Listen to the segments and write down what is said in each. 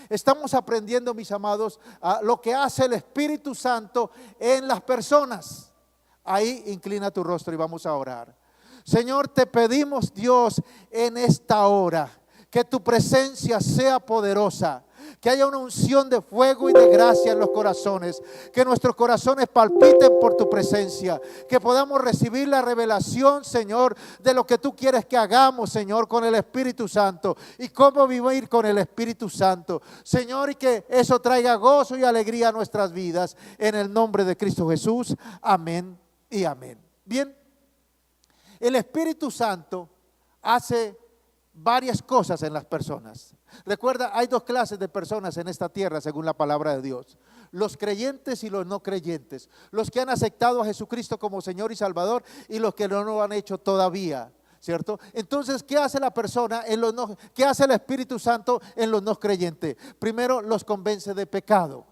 estamos aprendiendo, mis amados, a lo que hace el Espíritu Santo en las personas. Ahí inclina tu rostro y vamos a orar. Señor, te pedimos, Dios, en esta hora, que tu presencia sea poderosa, que haya una unción de fuego y de gracia en los corazones, que nuestros corazones palpiten por tu presencia, que podamos recibir la revelación, Señor, de lo que tú quieres que hagamos, Señor, con el Espíritu Santo y cómo vivir con el Espíritu Santo, Señor, y que eso traiga gozo y alegría a nuestras vidas, en el nombre de Cristo Jesús, amén y amén. Bien, el Espíritu Santo hace varias cosas en las personas. Recuerda, hay dos clases de personas en esta tierra según la palabra de Dios: los creyentes y los no creyentes, los que han aceptado a Jesucristo como Señor y Salvador y los que no lo han hecho todavía, ¿cierto? Entonces, ¿qué hace la persona qué hace el Espíritu Santo en los no creyentes? Primero, los convence de pecado.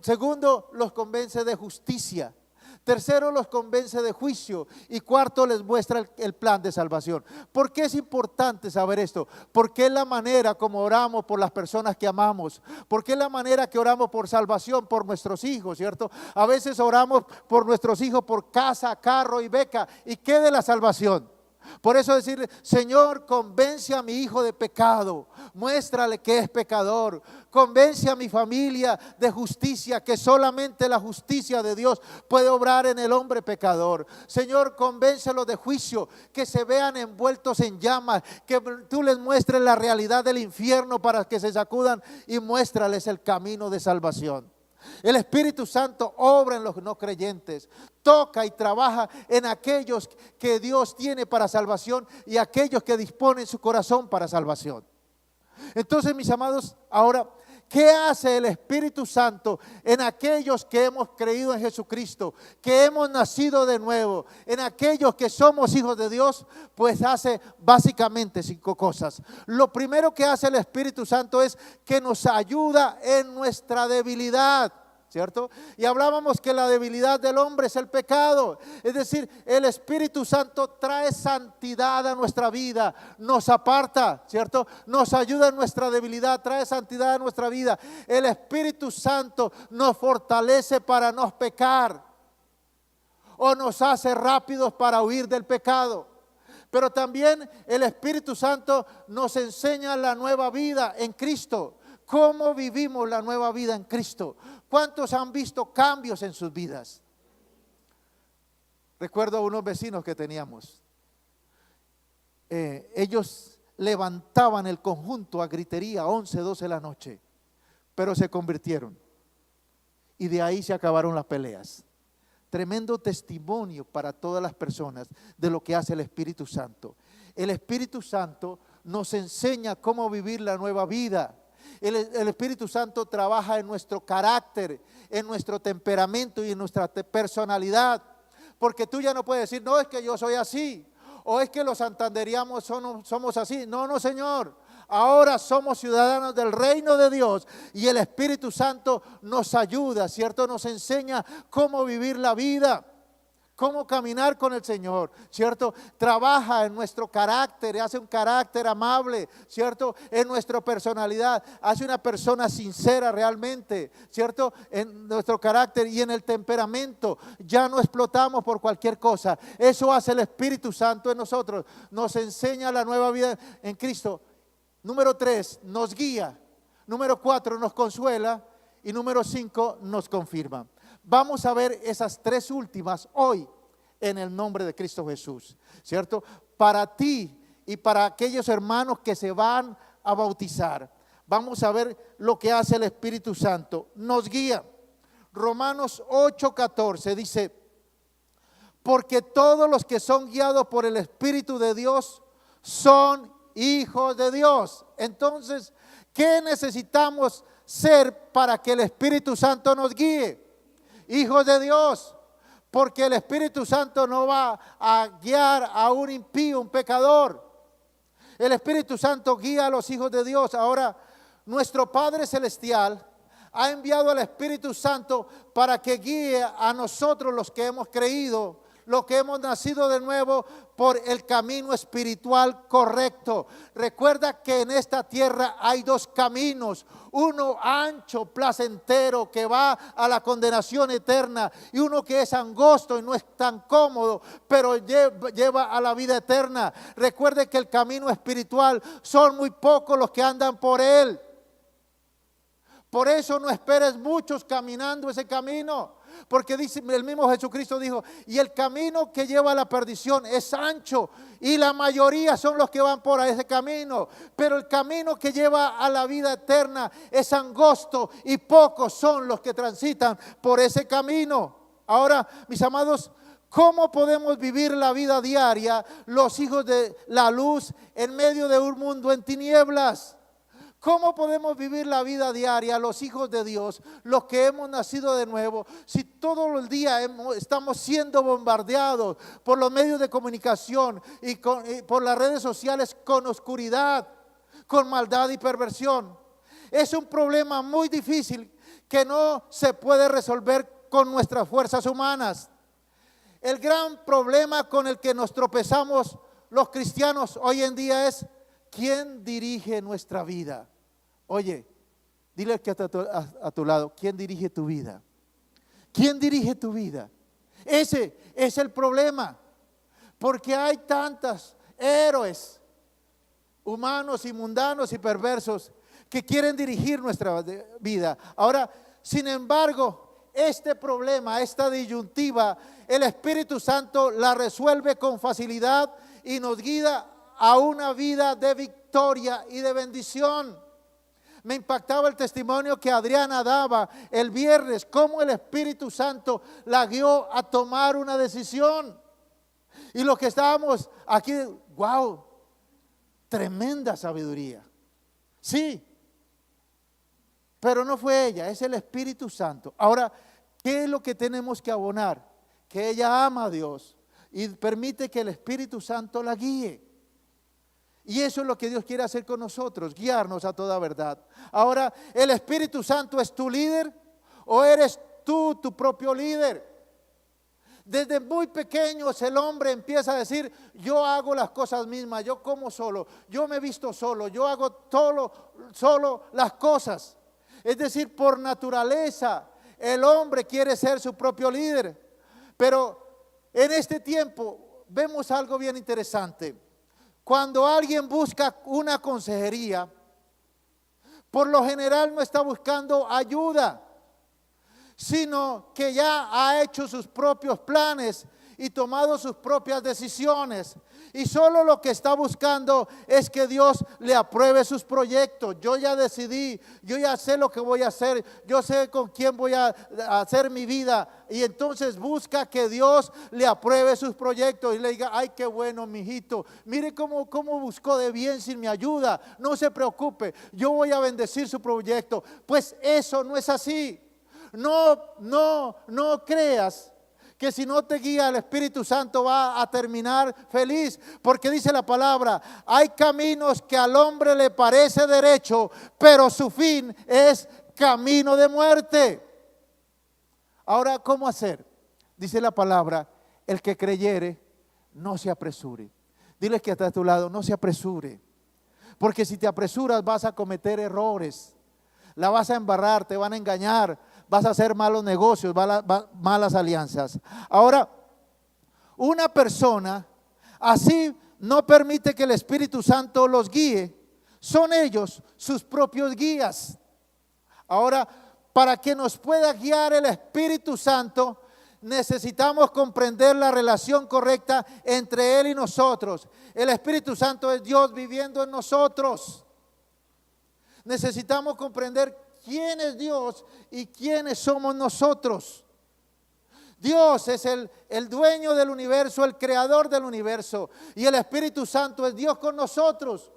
Segundo, los convence de justicia. Tercero, los convence de juicio. Y cuarto, les muestra el plan de salvación. ¿Por qué es importante saber esto? Porque es la manera como oramos por las personas que amamos. Porque es la manera que oramos por salvación, por nuestros hijos, ¿cierto? A veces oramos por nuestros hijos, por casa, carro y beca. ¿Y qué de la salvación? Por eso decirle: Señor, convence a mi hijo de pecado, muéstrale que es pecador. Convence a mi familia de justicia, que solamente la justicia de Dios puede obrar en el hombre pecador. Señor, convéncelo de juicio, que se vean envueltos en llamas, que tú les muestres la realidad del infierno para que se sacudan, y muéstrales el camino de salvación. El Espíritu Santo obra en los no creyentes, toca y trabaja en aquellos que Dios tiene para salvación y aquellos que disponen su corazón para salvación. Entonces, mis amados, ahora, ¿qué hace el Espíritu Santo en aquellos que hemos creído en Jesucristo, que hemos nacido de nuevo, en aquellos que somos hijos de Dios? Pues hace básicamente 5 cosas. Lo primero que hace el Espíritu Santo es que nos ayuda en nuestra debilidad, ¿cierto? Y hablábamos que la debilidad del hombre es el pecado. Es decir, el Espíritu Santo trae santidad a nuestra vida, nos aparta, ¿cierto? Nos ayuda en nuestra debilidad, trae santidad a nuestra vida. El Espíritu Santo nos fortalece para no pecar, o nos hace rápidos para huir del pecado. Pero también el Espíritu Santo nos enseña la nueva vida en Cristo. ¿Cómo vivimos la nueva vida en Cristo? ¿Cuántos han visto cambios en sus vidas? Recuerdo a unos vecinos que teníamos. Ellos levantaban el conjunto a gritería 11, 12 de la noche, pero se convirtieron. Y de ahí se acabaron las peleas. Tremendo testimonio para todas las personas de lo que hace el Espíritu Santo. El Espíritu Santo nos enseña cómo vivir la nueva vida. El Espíritu Santo trabaja en nuestro carácter, en nuestro temperamento y en nuestra personalidad. Porque tú ya no puedes decir: no, es que yo soy así, o es que los santanderianos somos así. No, no, Señor. Ahora somos ciudadanos del reino de Dios y el Espíritu Santo nos ayuda, ¿cierto? Nos enseña cómo vivir la vida, cómo caminar con el Señor, ¿cierto? Trabaja en nuestro carácter, hace un carácter amable, ¿cierto? En nuestra personalidad, hace una persona sincera realmente, ¿cierto? En nuestro carácter y en el temperamento, ya no explotamos por cualquier cosa. Eso hace el Espíritu Santo en nosotros, nos enseña la nueva vida en Cristo. Número 3, nos guía. Número 4, nos consuela. Y número 5, nos confirma. Vamos a ver esas 3 últimas hoy en el nombre de Cristo Jesús, ¿cierto? Para ti y para aquellos hermanos que se van a bautizar, vamos a ver lo que hace el Espíritu Santo. Nos guía. Romanos 8:14 dice: porque todos los que son guiados por el Espíritu de Dios son hijos de Dios. Entonces, ¿qué necesitamos ser para que el Espíritu Santo nos guíe? Hijos de Dios, porque el Espíritu Santo no va a guiar a un impío, un pecador. El Espíritu Santo guía a los hijos de Dios. Ahora, nuestro Padre Celestial ha enviado al Espíritu Santo para que guíe a nosotros los que hemos creído, los que hemos nacido de nuevo por el camino espiritual correcto. Recuerda que en esta tierra hay dos caminos, uno ancho, placentero, que va a la condenación eterna, y uno que es angosto y no es tan cómodo, pero lleva a la vida eterna. Recuerde que el camino espiritual son muy pocos los que andan por él. Por eso no esperes muchos caminando ese camino. Porque dice, el mismo Jesucristo dijo, y el camino que lleva a la perdición es ancho, y la mayoría son los que van por ese camino. Pero el camino que lleva a la vida eterna es angosto, y pocos son los que transitan por ese camino. Ahora, mis amados, ¿cómo podemos vivir la vida diaria los hijos de la luz en medio de un mundo en tinieblas? ¿Cómo podemos vivir la vida diaria los hijos de Dios, los que hemos nacido de nuevo, si todo el día estamos siendo bombardeados por los medios de comunicación y por las redes sociales con oscuridad, con maldad y perversión? Es un problema muy difícil que no se puede resolver con nuestras fuerzas humanas. El gran problema con el que nos tropezamos los cristianos hoy en día es: ¿quién dirige nuestra vida? Oye, dile que está a tu lado, ¿quién dirige tu vida? ¿Quién dirige tu vida? Ese es el problema, porque hay tantos héroes humanos y mundanos y perversos que quieren dirigir nuestra vida. Ahora, sin embargo, este problema, esta disyuntiva, el Espíritu Santo la resuelve con facilidad y nos guía a una vida de victoria y de bendición. Me impactaba el testimonio que Adriana daba el viernes, cómo el Espíritu Santo la guió a tomar una decisión. Y los que estábamos aquí, wow, tremenda sabiduría. Sí, pero no fue ella, es el Espíritu Santo. Ahora, ¿qué es lo que tenemos que abonar? Que ella ama a Dios y permite que el Espíritu Santo la guíe. Y eso es lo que Dios quiere hacer con nosotros, guiarnos a toda verdad. Ahora, ¿el Espíritu Santo es tu líder o eres tú tu propio líder? Desde muy pequeños el hombre empieza a decir: yo hago las cosas mismas, yo como solo, yo me visto solo, yo hago solo las cosas. Es decir, por naturaleza el hombre quiere ser su propio líder. Pero en este tiempo vemos algo bien interesante. Cuando alguien busca una consejería, por lo general no está buscando ayuda, sino que ya ha hecho sus propios planes y tomado sus propias decisiones. Y solo lo que está buscando es que Dios le apruebe sus proyectos. Yo ya decidí, yo ya sé lo que voy a hacer, yo sé con quién voy a hacer mi vida. Y entonces busca que Dios le apruebe sus proyectos y le diga: ay, qué bueno, mijito, mire cómo buscó de bien sin mi ayuda. No se preocupe, yo voy a bendecir su proyecto. Pues eso no es así. No creas que si no te guía el Espíritu Santo va a terminar feliz, porque dice la palabra: hay caminos que al hombre le parece derecho, pero su fin es camino de muerte. Ahora, ¿cómo hacer? Dice la palabra: el que creyere, no se apresure. Dile que está a tu lado: no se apresure, porque si te apresuras vas a cometer errores, la vas a embarrar, te van a engañar, vas a hacer malos negocios, malas alianzas. Ahora, una persona así no permite que el Espíritu Santo los guíe. Son ellos sus propios guías. Ahora, para que nos pueda guiar el Espíritu Santo, necesitamos comprender la relación correcta entre Él y nosotros. El Espíritu Santo es Dios viviendo en nosotros. Necesitamos comprender quién es Dios y quiénes somos nosotros. Dios es el dueño del universo, el creador del universo, y el Espíritu Santo es Dios con nosotros.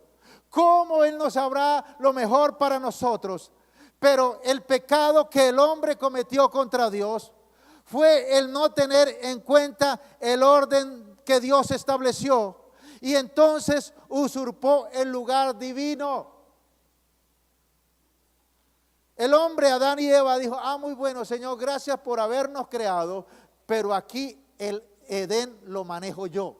¿Cómo Él nos sabrá lo mejor para nosotros? Pero el pecado que el hombre cometió contra Dios fue el no tener en cuenta el orden que Dios estableció, y entonces usurpó el lugar divino. El hombre, Adán y Eva, dijo: muy bueno, Señor, gracias por habernos creado, pero aquí Edén lo manejo yo.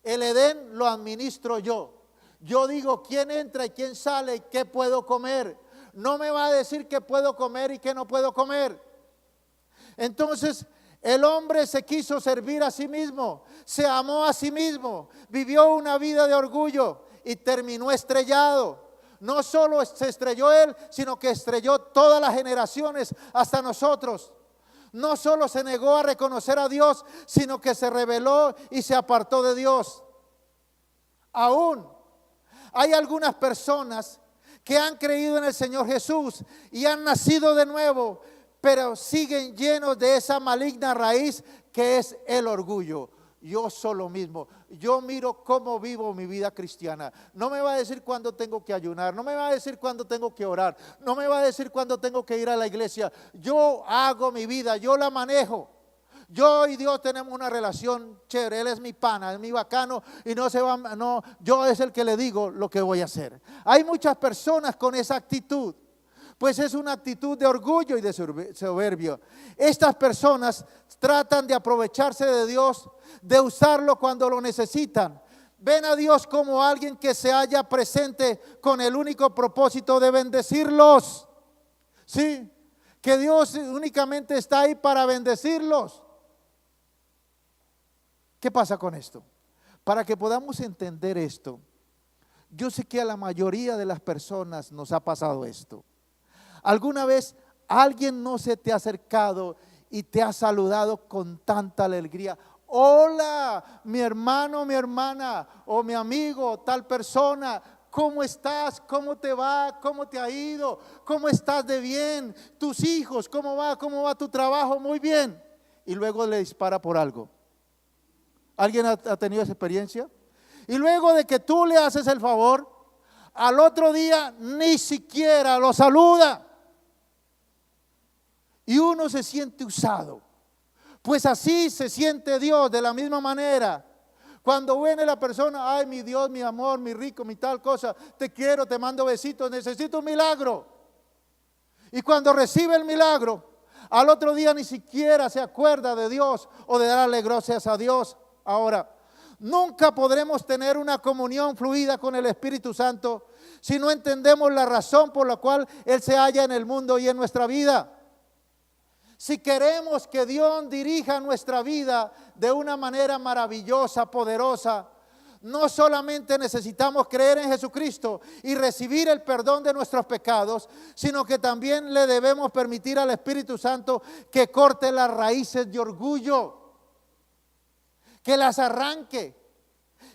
El Edén lo administro yo. Yo digo quién entra y quién sale y qué puedo comer. No me va a decir qué puedo comer y qué no puedo comer. Entonces el hombre se quiso servir a sí mismo, se amó a sí mismo, vivió una vida de orgullo y terminó estrellado. No solo se estrelló él, sino que estrelló todas las generaciones hasta nosotros. No solo se negó a reconocer a Dios, sino que se rebeló y se apartó de Dios. Aún hay algunas personas que han creído en el Señor Jesús y han nacido de nuevo, pero siguen llenos de esa maligna raíz que es el orgullo. Yo solo mismo, yo miro cómo vivo mi vida cristiana. No me va a decir cuándo tengo que ayunar, no me va a decir cuándo tengo que orar, no me va a decir cuándo tengo que ir a la iglesia. Yo hago mi vida, yo la manejo. Yo y Dios tenemos una relación chévere. Él es mi pana, es mi bacano y yo es el que le digo lo que voy a hacer. Hay muchas personas con esa actitud. Pues es una actitud de orgullo y de soberbio. Estas personas tratan de aprovecharse de Dios, de usarlo cuando lo necesitan. Ven a Dios como alguien que se halla presente con el único propósito de bendecirlos. Sí, que Dios únicamente está ahí para bendecirlos. ¿Qué pasa con esto? Para que podamos entender esto, yo sé que a la mayoría de las personas nos ha pasado esto. ¿Alguna vez alguien no se te ha acercado y te ha saludado con tanta alegría? Hola, mi hermano, mi hermana, o mi amigo, tal persona, ¿cómo estás? ¿Cómo te va? ¿Cómo te ha ido? ¿Cómo estás de bien? ¿Tus hijos? ¿Cómo va? ¿Cómo va tu trabajo? Muy bien. Y luego le dispara por algo. ¿Alguien ha tenido esa experiencia? Y luego de que tú le haces el favor, al otro día ni siquiera lo saluda. Y uno se siente usado. Pues así se siente Dios de la misma manera. Cuando viene la persona, ay, mi Dios, mi amor, mi rico, mi tal cosa, te quiero, te mando besitos, necesito un milagro. Y cuando recibe el milagro, al otro día ni siquiera se acuerda de Dios o de darle gracias a Dios. Ahora, nunca podremos tener una comunión fluida con el Espíritu Santo si no entendemos la razón por la cual Él se halla en el mundo y en nuestra vida. Si queremos que Dios dirija nuestra vida de una manera maravillosa, poderosa, no solamente necesitamos creer en Jesucristo y recibir el perdón de nuestros pecados, sino que también le debemos permitir al Espíritu Santo que corte las raíces de orgullo, que las arranque,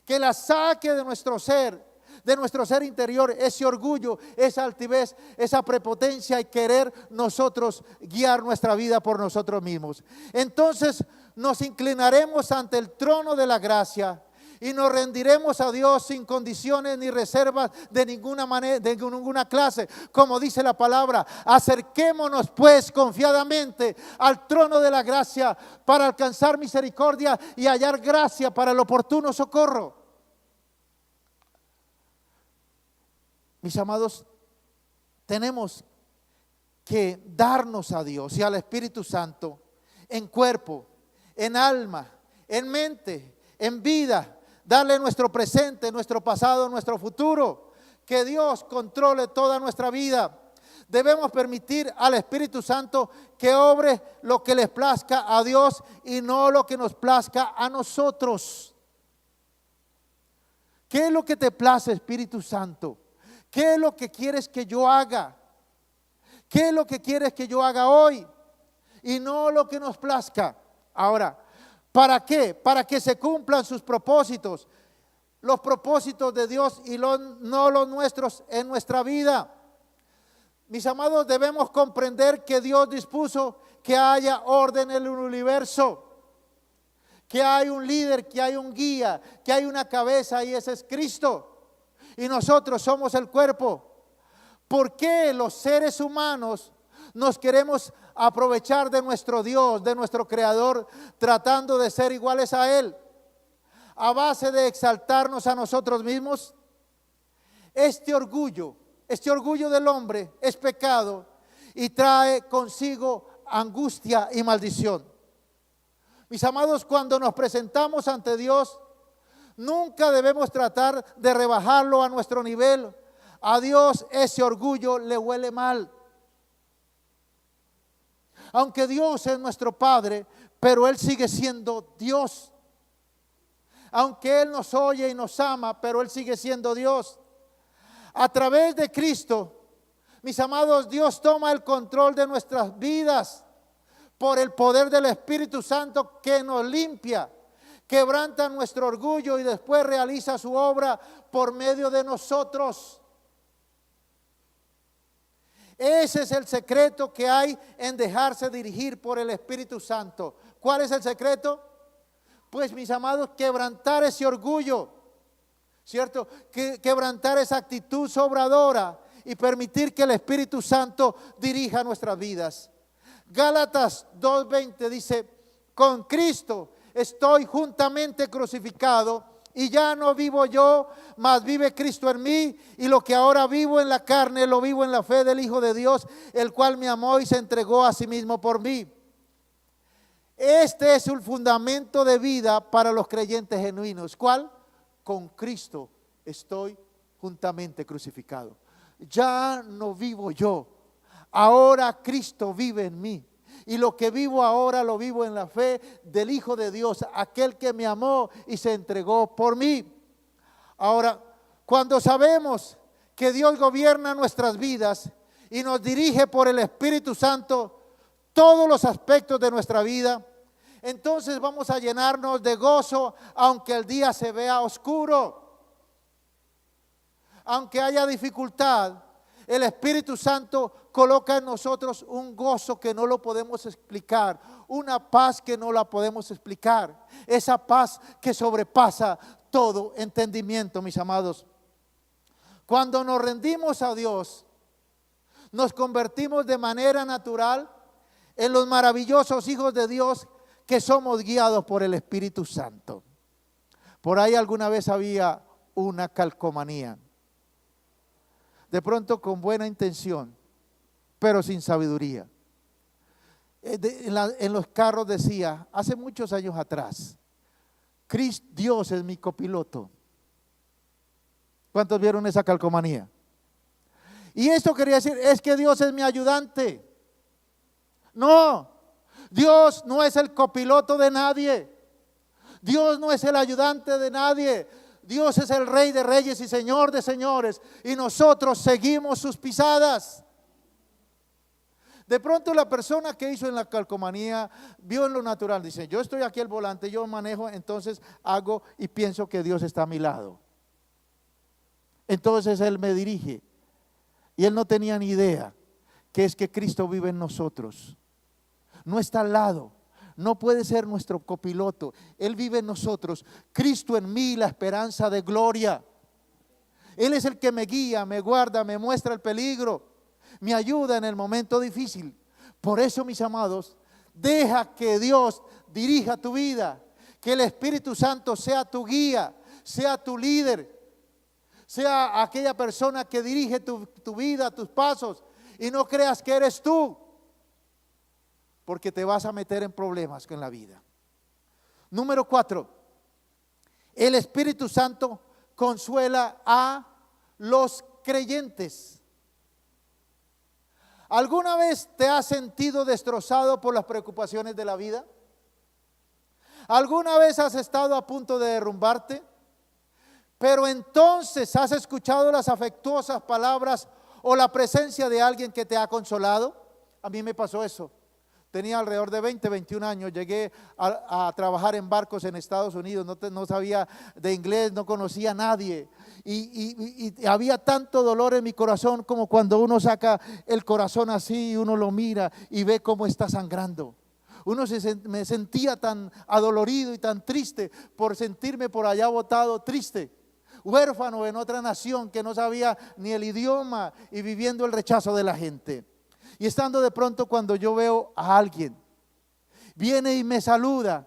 que las saque de nuestro ser interior, ese orgullo, esa altivez, esa prepotencia y querer nosotros guiar nuestra vida por nosotros mismos. Entonces nos inclinaremos ante el trono de la gracia y nos rendiremos a Dios sin condiciones ni reservas de ninguna manera, de ninguna clase. Como dice la palabra, acerquémonos pues confiadamente al trono de la gracia para alcanzar misericordia y hallar gracia para el oportuno socorro. Mis amados, tenemos que darnos a Dios y al Espíritu Santo en cuerpo, en alma, en mente, en vida, darle nuestro presente, nuestro pasado, nuestro futuro, que Dios controle toda nuestra vida. Debemos permitir al Espíritu Santo que obre lo que les plazca a Dios y no lo que nos plazca a nosotros. ¿Qué es lo que te place, Espíritu Santo? ¿Qué es lo que quieres que yo haga? ¿Qué es lo que quieres que yo haga hoy? Y no lo que nos plazca. Ahora, ¿para qué? Para que se cumplan sus propósitos. Los propósitos de Dios y no los nuestros en nuestra vida. Mis amados, debemos comprender que Dios dispuso que haya orden en el universo. Que hay un líder, que hay un guía, que hay una cabeza y ese es Cristo. Y nosotros somos el cuerpo. ¿Por qué los seres humanos nos queremos aprovechar de nuestro Dios, de nuestro Creador, tratando de ser iguales a Él? A base de exaltarnos a nosotros mismos. Este orgullo del hombre es pecado y trae consigo angustia y maldición. Mis amados, cuando nos presentamos ante Dios, nunca debemos tratar de rebajarlo a nuestro nivel. A Dios ese orgullo le huele mal. Aunque Dios es nuestro Padre, pero Él sigue siendo Dios. Aunque Él nos oye y nos ama, pero Él sigue siendo Dios. A través de Cristo, mis amados, Dios toma el control de nuestras vidas por el poder del Espíritu Santo que nos limpia, quebranta nuestro orgullo y después realiza su obra por medio de nosotros. Ese es el secreto que hay en dejarse dirigir por el Espíritu Santo. ¿Cuál es el secreto? Pues, mis amados, quebrantar ese orgullo, ¿cierto? Quebrantar esa actitud sobradora y permitir que el Espíritu Santo dirija nuestras vidas. Gálatas 2:20 dice: con Cristo estoy juntamente crucificado, y ya no vivo yo, mas vive Cristo en mí, y lo que ahora vivo en la carne, lo vivo en la fe del Hijo de Dios, el cual me amó y se entregó a sí mismo por mí. Este es el fundamento de vida para los creyentes genuinos. ¿Cuál? Con Cristo estoy juntamente crucificado. Ya no vivo yo, ahora Cristo vive en mí. Y lo que vivo ahora lo vivo en la fe del Hijo de Dios, aquel que me amó y se entregó por mí. Ahora, cuando sabemos que Dios gobierna nuestras vidas y nos dirige por el Espíritu Santo todos los aspectos de nuestra vida, entonces vamos a llenarnos de gozo aunque el día se vea oscuro. Aunque haya dificultad, el Espíritu Santo coloca en nosotros un gozo que no lo podemos explicar, una paz que no la podemos explicar, esa paz que sobrepasa todo entendimiento, mis amados. Cuando nos rendimos a Dios, nos convertimos de manera natural en los maravillosos hijos de Dios que somos guiados por el Espíritu Santo. Por ahí alguna vez había una calcomanía, de pronto con buena intención, pero sin sabiduría. En los carros decía, hace muchos años atrás: Dios es mi copiloto. ¿Cuántos vieron esa calcomanía? Y esto quería decir, es que Dios es mi ayudante. No, Dios no es el copiloto de nadie. Dios no es el ayudante de nadie. Dios es el Rey de reyes y Señor de señores, y nosotros seguimos sus pisadas. De pronto la persona que hizo en la calcomanía vio en lo natural, dice: yo estoy aquí al volante, yo manejo, entonces hago y pienso que Dios está a mi lado. Entonces Él me dirige. Y él no tenía ni idea que es que Cristo vive en nosotros. No está al lado. No puede ser nuestro copiloto. Él vive en nosotros. Cristo en mí, la esperanza de gloria. Él es el que me guía, me guarda, me muestra el peligro, me ayuda en el momento difícil. Por eso, mis amados, deja que Dios dirija tu vida. Que el Espíritu Santo sea tu guía, sea tu líder, sea aquella persona que dirige tu vida, tus pasos. Y no creas que eres tú, porque te vas a meter en problemas con la vida. Número 4, el Espíritu Santo consuela a los creyentes. ¿Alguna vez te has sentido destrozado por las preocupaciones de la vida? ¿Alguna vez has estado a punto de derrumbarte? Pero entonces has escuchado las afectuosas palabras o la presencia de alguien que te ha consolado. A mí me pasó eso. Tenía alrededor de 20, 21 años, llegué a trabajar en barcos en Estados Unidos, no sabía de inglés, no conocía a nadie. Y había tanto dolor en mi corazón como cuando uno saca el corazón así y uno lo mira y ve cómo está sangrando. Me sentía tan adolorido y tan triste por sentirme por allá botado, triste, huérfano en otra nación que no sabía ni el idioma y viviendo el rechazo de la gente. Y estando de pronto cuando yo veo a alguien, viene y me saluda,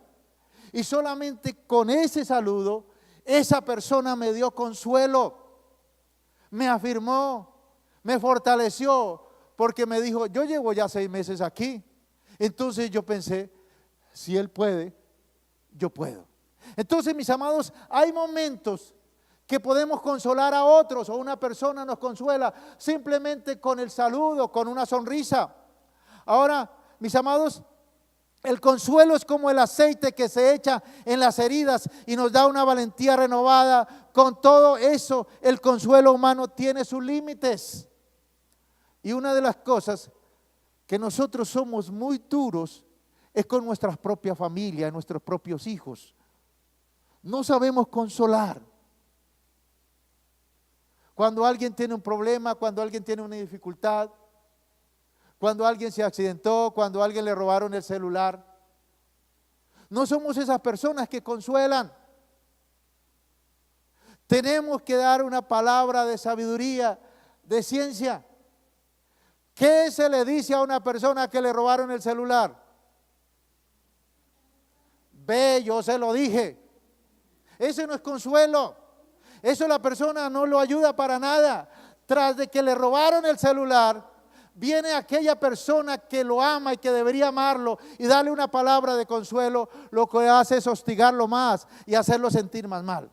y solamente con ese saludo, esa persona me dio consuelo, me afirmó, me fortaleció, porque me dijo: yo llevo ya 6 meses aquí. Entonces yo pensé, si él puede, yo puedo. Entonces, mis amados, hay momentos que podemos consolar a otros, o una persona nos consuela simplemente con el saludo, con una sonrisa. Ahora, mis amados, el consuelo es como el aceite que se echa en las heridas y nos da una valentía renovada. Con todo eso, el consuelo humano tiene sus límites. Y una de las cosas que nosotros somos muy duros es con nuestras propias familias, nuestros propios hijos. No sabemos consolar. Cuando alguien tiene un problema, cuando alguien tiene una dificultad, cuando alguien se accidentó, cuando a alguien le robaron el celular, no somos esas personas que consuelan. Tenemos que dar una palabra de sabiduría, de ciencia. ¿Qué se le dice a una persona que le robaron el celular? Ve, yo se lo dije. Ese no es consuelo. Eso la persona no lo ayuda para nada. Tras de que le robaron el celular, viene aquella persona que lo ama y que debería amarlo y darle una palabra de consuelo. Lo que hace es hostigarlo más y hacerlo sentir más mal.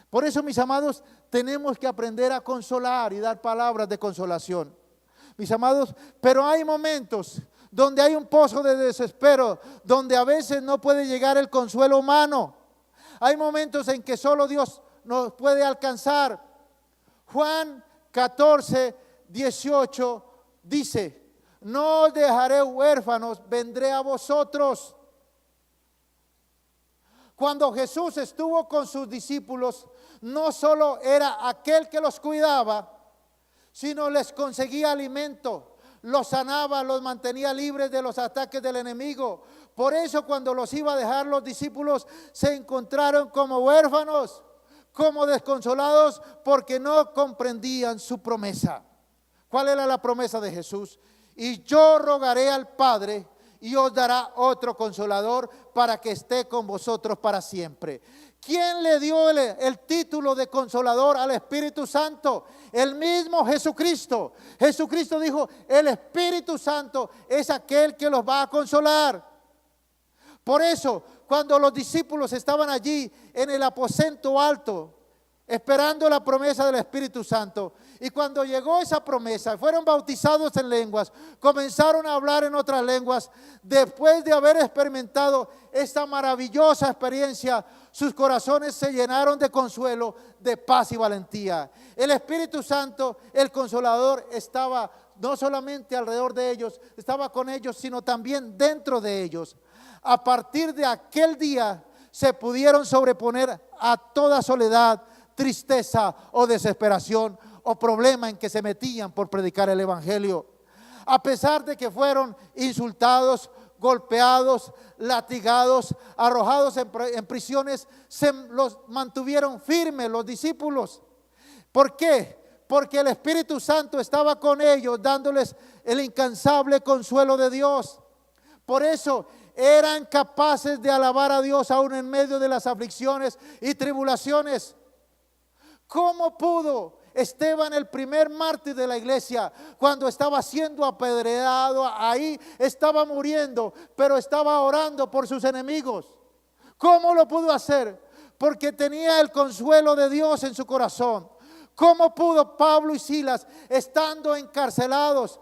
Por eso, mis amados, tenemos que aprender a consolar y dar palabras de consolación. Mis amados, pero hay momentos donde hay un pozo de desespero, donde a veces no puede llegar el consuelo humano. Hay momentos en que solo Dios nos puede alcanzar. Juan 14, 18 dice: no os dejaré huérfanos, vendré a vosotros. Cuando Jesús estuvo con sus discípulos, no solo era aquel que los cuidaba, sino les conseguía alimento, los sanaba, los mantenía libres de los ataques del enemigo. Por eso, cuando los iba a dejar, los discípulos se encontraron como huérfanos, como desconsolados, porque no comprendían su promesa. ¿Cuál era la promesa de Jesús? Y yo rogaré al Padre y os dará otro consolador para que esté con vosotros para siempre. ¿Quién le dio el título de consolador al Espíritu Santo? El mismo Jesucristo. Jesucristo dijo: el Espíritu Santo es aquel que los va a consolar. Por eso, cuando los discípulos estaban allí en el aposento alto, esperando la promesa del Espíritu Santo, y cuando llegó esa promesa, fueron bautizados en lenguas, comenzaron a hablar en otras lenguas. Después de haber experimentado esta maravillosa experiencia, sus corazones se llenaron de consuelo, de paz y valentía. El Espíritu Santo, el Consolador, estaba no solamente alrededor de ellos, estaba con ellos, sino también dentro de ellos. A partir de aquel día se pudieron sobreponer a toda soledad, tristeza o desesperación o problema en que se metían por predicar el Evangelio. A pesar de que fueron insultados, golpeados, latigados, arrojados en prisiones, se los mantuvieron firmes los discípulos. ¿Por qué? Porque el Espíritu Santo estaba con ellos, dándoles el incansable consuelo de Dios. Por eso eran capaces de alabar a Dios aún en medio de las aflicciones y tribulaciones. ¿Cómo pudo Esteban, el primer mártir de la iglesia, cuando estaba siendo apedreado, ahí estaba muriendo, pero estaba orando por sus enemigos? ¿Cómo lo pudo hacer? Porque tenía el consuelo de Dios en su corazón. ¿Cómo pudo Pablo y Silas, estando encarcelados,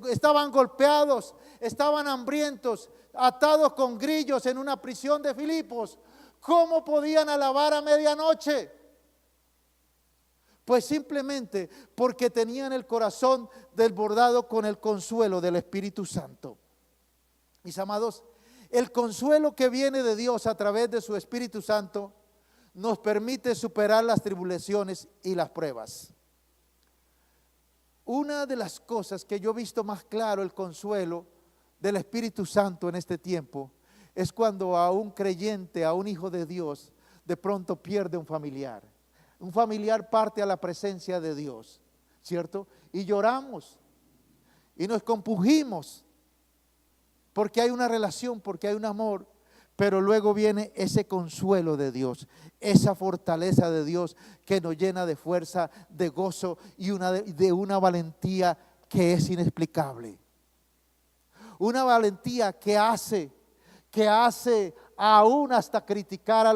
estaban golpeados, estaban hambrientos, atados con grillos en una prisión de Filipos, cómo podían alabar a medianoche? Pues simplemente porque tenían el corazón desbordado con el consuelo del Espíritu Santo. Mis amados, el consuelo que viene de Dios a través de su Espíritu Santo nos permite superar las tribulaciones y las pruebas. Una de las cosas que yo he visto más claro el consuelo del Espíritu Santo en este tiempo es cuando a un creyente, a un hijo de Dios, de pronto pierde un familiar. Un familiar parte a la presencia de Dios, ¿cierto? Y lloramos y nos compungimos porque hay una relación, porque hay un amor, pero luego viene ese consuelo de Dios, esa fortaleza de Dios que nos llena de fuerza, de gozo y de una valentía que es inexplicable. Una valentía que hace aún hasta criticar a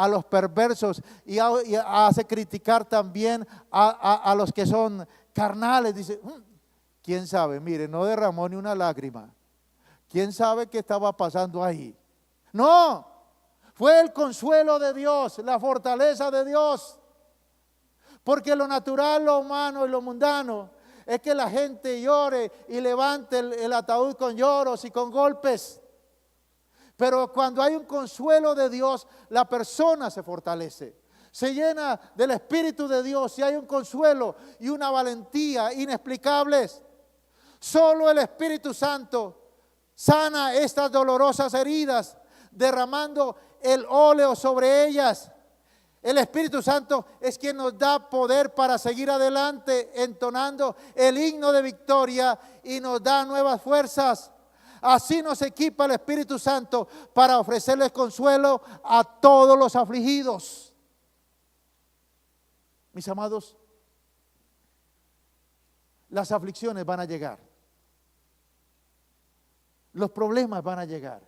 los perversos y hace criticar también a los que son carnales. Dice, ¿quién sabe? Mire, no derramó ni una lágrima. ¿Quién sabe qué estaba pasando ahí? No, fue el consuelo de Dios, la fortaleza de Dios. Porque lo natural, lo humano y lo mundano es que la gente llore y levante el ataúd con lloros y con golpes. Pero cuando hay un consuelo de Dios, la persona se fortalece, se llena del Espíritu de Dios y hay un consuelo y una valentía inexplicables. Solo el Espíritu Santo sana estas dolorosas heridas, derramando el óleo sobre ellas. El Espíritu Santo es quien nos da poder para seguir adelante, entonando el himno de victoria y nos da nuevas fuerzas. Así nos equipa el Espíritu Santo para ofrecerles consuelo a todos los afligidos. Mis amados, las aflicciones van a llegar. Los problemas van a llegar.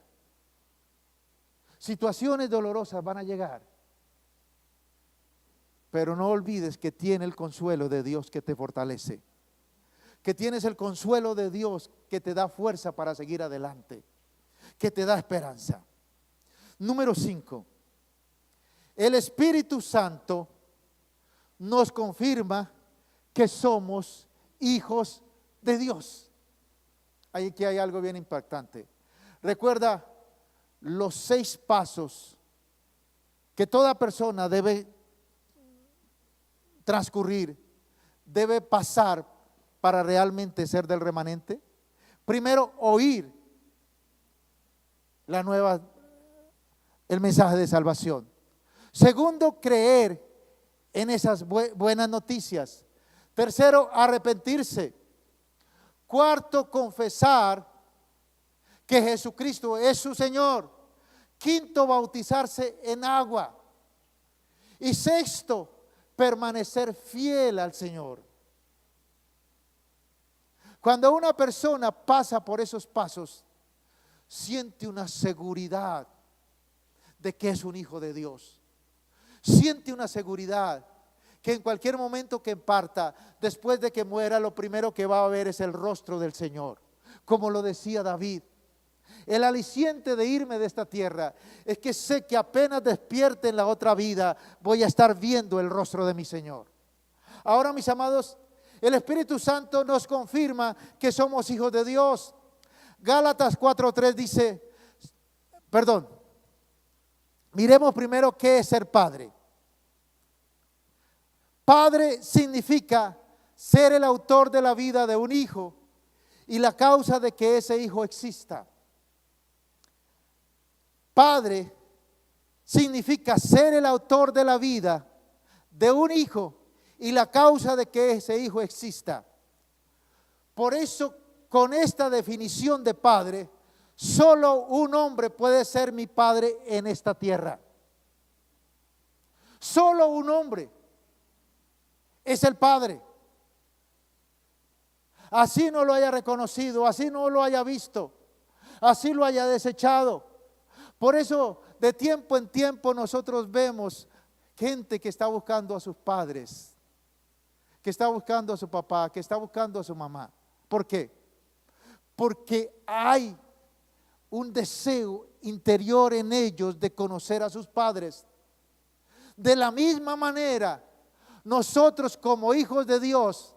Situaciones dolorosas van a llegar. Pero no olvides que tiene el consuelo de Dios que te fortalece. Que tienes el consuelo de Dios que te da fuerza para seguir adelante. Que te da esperanza. Número 5. El Espíritu Santo nos confirma que somos hijos de Dios. Aquí hay algo bien impactante. Recuerda los 6 pasos que toda persona debe transcurrir, debe pasar para realmente ser del remanente. Primero, oír el mensaje de salvación. Segundo, creer en esas buenas noticias. Tercero, arrepentirse. Cuarto, confesar que Jesucristo es su Señor. Quinto, bautizarse en agua. Y sexto, permanecer fiel al Señor. Cuando una persona pasa por esos pasos, siente una seguridad de que es un hijo de Dios. Siente una seguridad que en cualquier momento que parta, después de que muera, lo primero que va a ver es el rostro del Señor. Como lo decía David, el aliciente de irme de esta tierra es que sé que apenas despierte en la otra vida, voy a estar viendo el rostro de mi Señor. Ahora, mis amados, el Espíritu Santo nos confirma que somos hijos de Dios. Gálatas 4:3 dice, miremos primero qué es ser padre. Padre significa ser el autor de la vida de un hijo y la causa de que ese hijo exista. Padre significa ser el autor de la vida de un hijo y la causa de que ese hijo exista. Por eso, con esta definición de padre, solo un hombre puede ser mi padre en esta tierra. Solo un hombre es el padre. Así no lo haya reconocido, así no lo haya visto, así lo haya desechado. Por eso, de tiempo en tiempo nosotros vemos gente que está buscando a sus padres, que está buscando a su papá, que está buscando a su mamá. ¿Por qué? Porque hay un deseo interior en ellos de conocer a sus padres. De la misma manera, nosotros como hijos de Dios,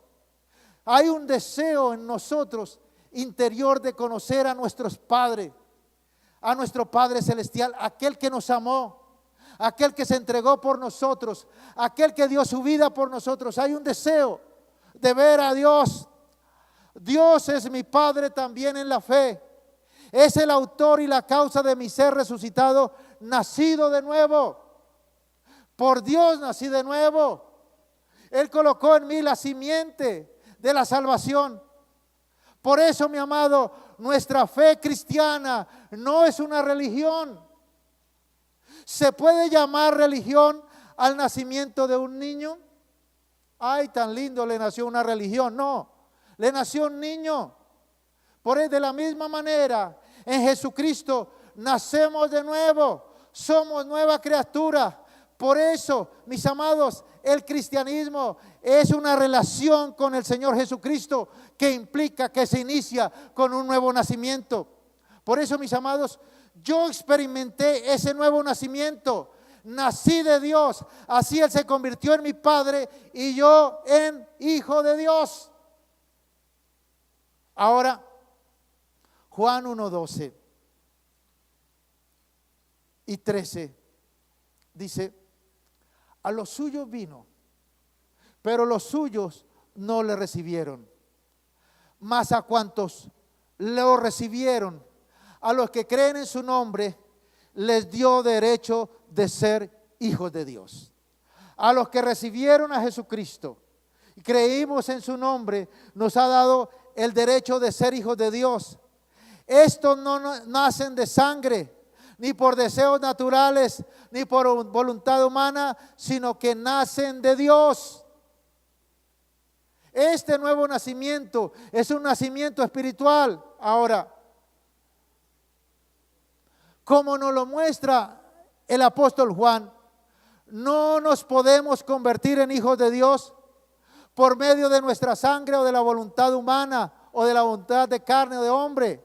hay un deseo en nosotros interior de conocer a nuestros padres, a nuestro Padre Celestial, aquel que nos amó, aquel que se entregó por nosotros, aquel que dio su vida por nosotros. Hay un deseo de ver a Dios. Dios es mi Padre también en la fe. Es el autor y la causa de mi ser resucitado, nacido de nuevo. Por Dios nací de nuevo. Él colocó en mí la simiente de la salvación. Por eso, mi amado, nuestra fe cristiana no es una religión. ¿Se puede llamar religión al nacimiento de un niño? Ay, tan lindo, le nació una religión. No, le nació un niño. Por eso, de la misma manera, en Jesucristo nacemos de nuevo, somos nueva criatura. Por eso, mis amados, el cristianismo es una relación con el Señor Jesucristo que implica que se inicia con un nuevo nacimiento. Por eso, mis amados, yo experimenté ese nuevo nacimiento. Nací de Dios, así Él se convirtió en mi Padre y yo en hijo de Dios. Ahora, Juan 1:12 y 13 dice: a los suyos vino, pero los suyos no le recibieron. Mas a cuantos lo recibieron, a los que creen en su nombre, les dio derecho de ser hijos de Dios. A los que recibieron a Jesucristo y creímos en su nombre, nos ha dado el derecho de ser hijos de Dios. Estos no nacen de sangre, ni por deseos naturales, ni por voluntad humana, sino que nacen de Dios. Este nuevo nacimiento es un nacimiento espiritual. Ahora, como nos lo muestra el apóstol Juan, no nos podemos convertir en hijos de Dios por medio de nuestra sangre o de la voluntad humana o de la voluntad de carne o de hombre.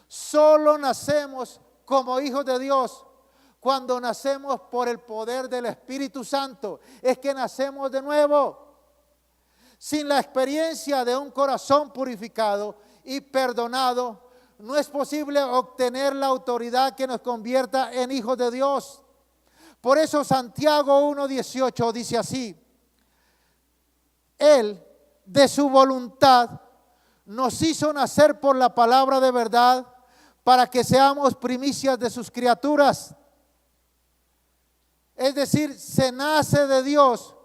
Solo nacemos como hijos de Dios cuando nacemos por el poder del Espíritu Santo. Es que nacemos de nuevo. Sin la experiencia de un corazón purificado y perdonado, no es posible obtener la autoridad que nos convierta en hijos de Dios. Por eso Santiago 1:18 dice así: Él de su voluntad nos hizo nacer por la palabra de verdad, para que seamos primicias de sus criaturas. Es decir, se nace de Dios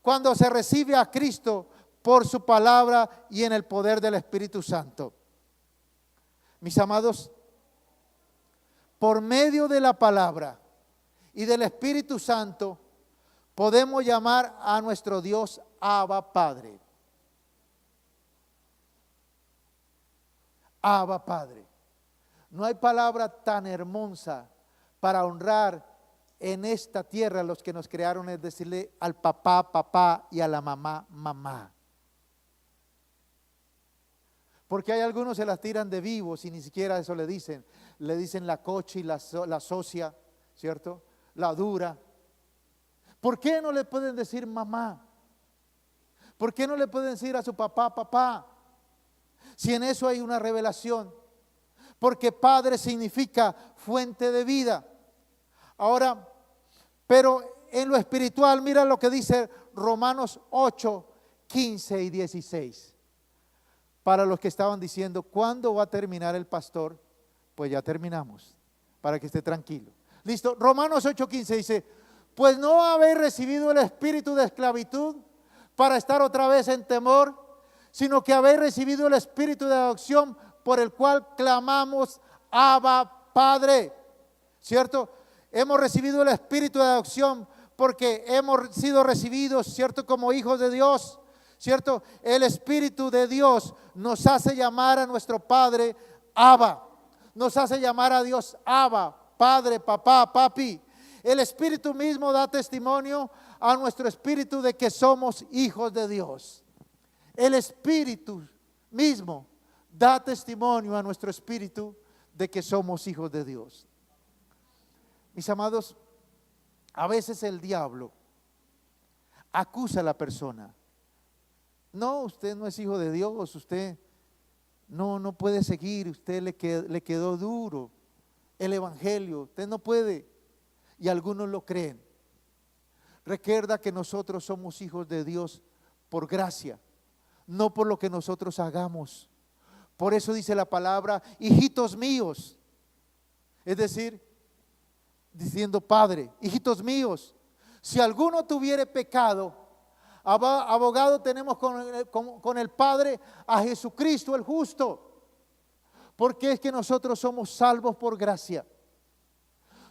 cuando se recibe a Cristo por su palabra y en el poder del Espíritu Santo. Mis amados, por medio de la palabra y del Espíritu Santo podemos llamar a nuestro Dios Abba Padre. Abba Padre. No hay palabra tan hermosa para honrar en esta tierra a los que nos crearon, es decirle al papá, papá, y a la mamá, mamá. Porque hay algunos se las tiran de vivos y ni siquiera eso le dicen la cochi, la socia, ¿cierto? La dura. ¿Por qué no le pueden decir mamá? ¿Por qué no le pueden decir a su papá, papá? Si en eso hay una revelación. Porque padre significa fuente de vida. Ahora, pero en lo espiritual, mira lo que dice Romanos 8, 15 y 16. Para los que estaban diciendo, ¿cuándo va a terminar el pastor? Pues ya terminamos, para que esté tranquilo. Listo, Romanos 8, 15 dice: pues no habéis recibido el espíritu de esclavitud para estar otra vez en temor, sino que habéis recibido el espíritu de adopción, por el cual clamamos Abba Padre. ¿Cierto? Hemos recibido el espíritu de adopción porque hemos sido recibidos, ¿cierto?, como hijos de Dios. ¿Cierto? El Espíritu de Dios nos hace llamar a nuestro Padre Abba. Nos hace llamar a Dios Abba, Padre, papá, papi. El Espíritu mismo da testimonio a nuestro espíritu de que somos hijos de Dios. El Espíritu mismo da testimonio a nuestro espíritu de que somos hijos de Dios. Mis amados, a veces el diablo acusa a la persona. No, usted no es hijo de Dios, usted no puede seguir, usted le quedó duro el evangelio, usted no puede. Y algunos lo creen. Recuerda que nosotros somos hijos de Dios por gracia, no por lo que nosotros hagamos. Por eso dice la palabra, hijitos míos. Es decir, diciendo Padre, hijitos míos, si alguno tuviere pecado, abogado tenemos con el Padre a Jesucristo el justo. Porque es que nosotros somos salvos por gracia.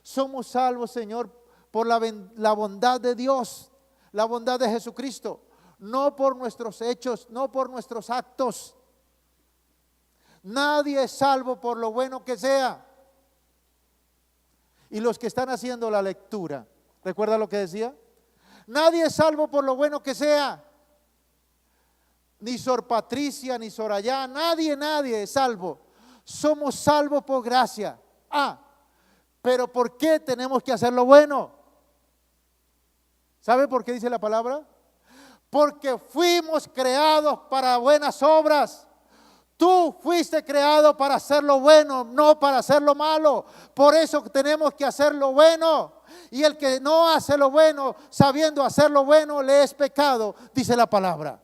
Somos salvos, Señor, por la bondad de Dios, la bondad de Jesucristo. No por nuestros hechos, no por nuestros actos. Nadie es salvo por lo bueno que sea. Y los que están haciendo la lectura, ¿recuerda lo que decía? Nadie es salvo por lo bueno que sea. Ni Sor Patricia, ni Soraya, nadie es salvo. Somos salvos por gracia. Pero ¿por qué tenemos que hacer lo bueno? ¿Sabe por qué dice la palabra? Porque fuimos creados para buenas obras. Tú fuiste creado para hacer lo bueno, no para hacer lo malo. Por eso tenemos que hacer lo bueno. Y el que no hace lo bueno, sabiendo hacer lo bueno, le es pecado, dice la palabra.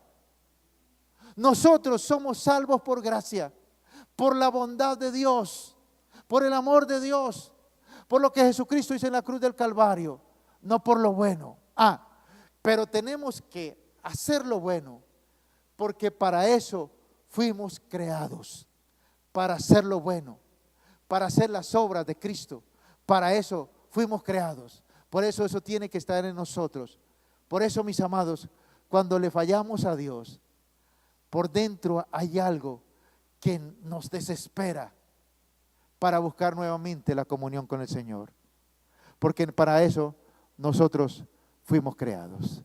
Nosotros somos salvos por gracia, por la bondad de Dios, por el amor de Dios, por lo que Jesucristo hizo en la cruz del Calvario, no por lo bueno. Pero tenemos que hacer lo bueno, porque para eso fuimos creados, para hacer lo bueno, para hacer las obras de Cristo. Para eso fuimos creados. Por eso tiene que estar en nosotros. Por eso, mis amados, cuando le fallamos a Dios, por dentro hay algo que nos desespera para buscar nuevamente la comunión con el Señor. Porque para eso nosotros fuimos creados.